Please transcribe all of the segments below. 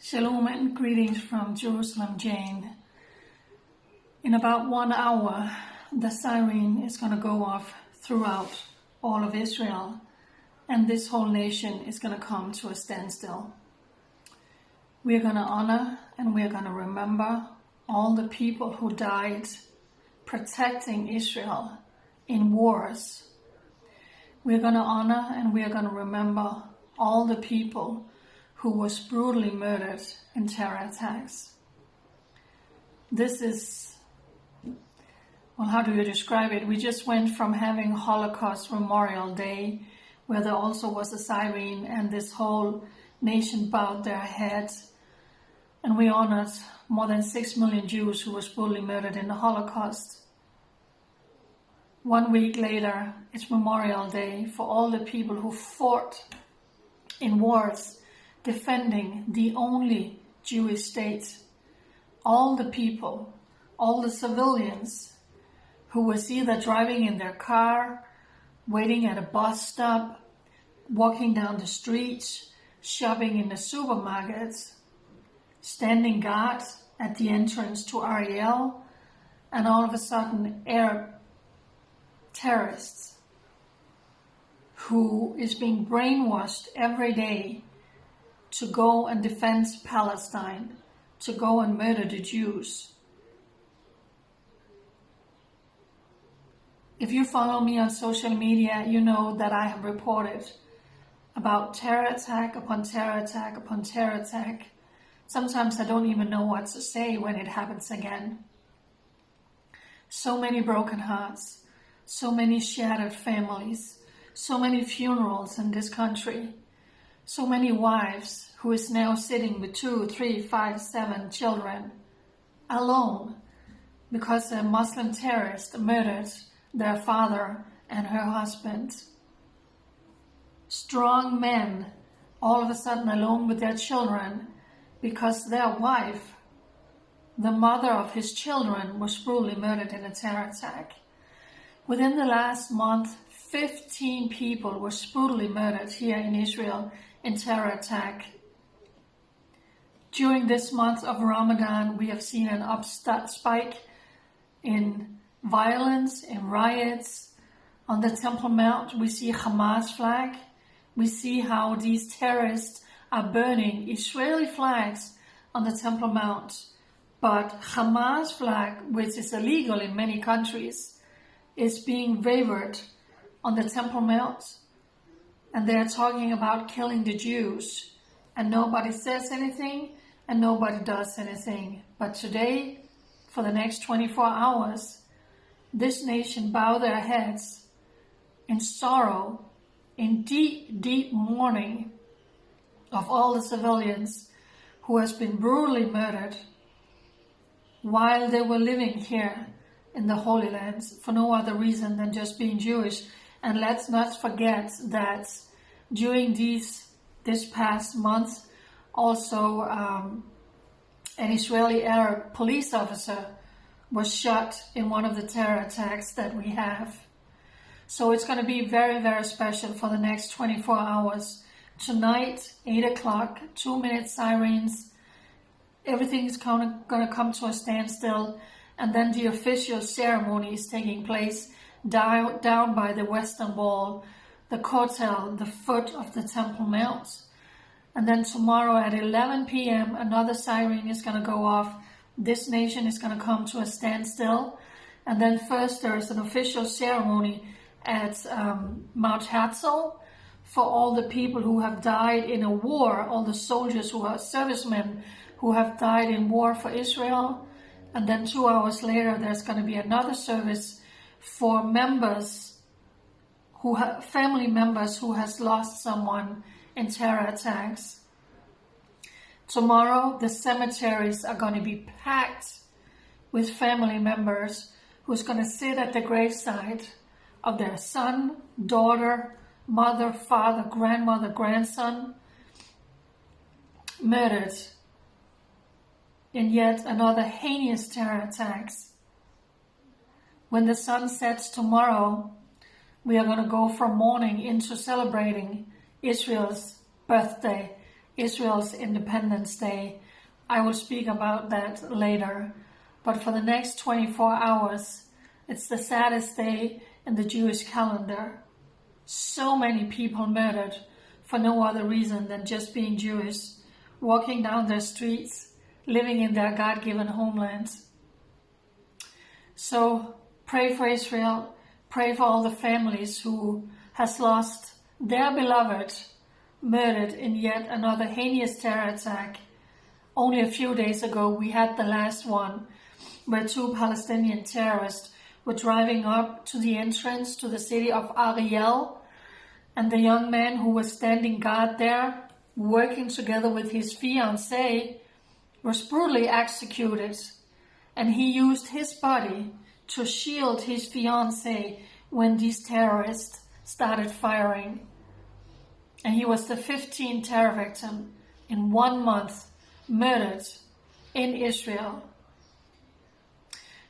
Shalom and greetings from Jerusalem, Jane. In about 1 hour, the siren is going to go off throughout all of Israel, and this whole nation is going to come to a standstill. We are going to honor and we are going to remember all the people who died protecting Israel in wars. We are going to honor and we are going to remember all the people who was brutally murdered in terror attacks. This is, well, how do you describe it? We just went from having Holocaust Memorial Day, where there also was a siren and this whole nation bowed their heads, and we honored more than 6 million Jews who was brutally murdered in the Holocaust. 1 week later, it's Memorial Day for all the people who fought in wars defending the only Jewish state. All the people, all the civilians who was either driving in their car, waiting at a bus stop, walking down the streets, shopping in the supermarkets, standing guard at the entrance to Ariel, and all of a sudden Arab terrorists who is being brainwashed every day to go and defend Palestine, to go and murder the Jews. If you follow me on social media, you know that I have reported about terror attack upon terror attack upon terror attack. Sometimes I don't even know what to say when it happens again. So many broken hearts, so many shattered families, so many funerals in this country. So many wives who is now sitting with 2, 3, 5, 7 children alone because a Muslim terrorist murdered their father and her husband. Strong men all of a sudden alone with their children because their wife, the mother of his children, was brutally murdered in a terror attack. Within the last month, 15 people were brutally murdered here in Israel in terror attack. During this month of Ramadan, we have seen an spike in violence, in riots. On the Temple Mount, we see Hamas flag. We see how these terrorists are burning Israeli flags on the Temple Mount. But Hamas flag, which is illegal in many countries, is being wavered on the Temple Mount. And they're talking about killing the Jews. And nobody says anything and nobody does anything. But today, for the next 24 hours, this nation bow their heads in sorrow, in deep, deep mourning of all the civilians who has been brutally murdered while they were living here in the Holy Lands for no other reason than just being Jewish. And let's not forget that during this past month, also an Israeli Arab police officer was shot in one of the terror attacks that we have. So it's going to be very, very special for the next 24 hours. Tonight, 8 o'clock, 2-minute sirens. Everything is going to come to a standstill. And then the official ceremony is taking place down by the Western Wall, the Kotel, the foot of the Temple Mount. And then tomorrow at 11 p.m., another siren is going to go off. This nation is going to come to a standstill. And then first there is an official ceremony at Mount Herzl for all the people who have died in a war, all the soldiers who are servicemen who have died in war for Israel. And then 2 hours later, there's going to be another service for family members who has lost someone in terror attacks. Tomorrow, the cemeteries are going to be packed with family members who's going to sit at the graveside of their son, daughter, mother, father, grandmother, grandson, murdered in yet another heinous terror attacks. When the sun sets tomorrow, we are going to go from mourning into celebrating Israel's birthday Israel's Independence Day. I will speak about that later. But for the next 24 hours, it's the saddest day in the Jewish calendar. So many people murdered for no other reason than just being Jewish, walking down their streets, living in their God-given homelands. So pray for Israel, pray for all the families who has lost their beloved, murdered in yet another heinous terror attack. Only a few days ago we had the last one, where 2 Palestinian terrorists were driving up to the entrance to the city of Ariel, and the young man who was standing guard there, working together with his fiancée, was brutally executed. And he used his body to shield his fiancée when these terrorists started firing. And he was the 15th terror victim in 1 month murdered in Israel.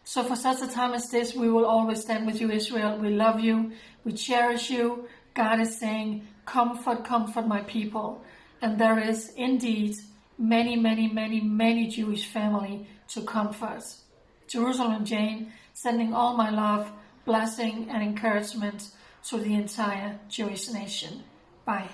So for such a time as this, we will always stand with you, Israel. We love you. We cherish you. God is saying, comfort, comfort my people. And there is indeed many, many, many, many Jewish family to comfort. Jerusalem Jane, sending all my love, blessing, and encouragement to the entire Jewish nation. Bye.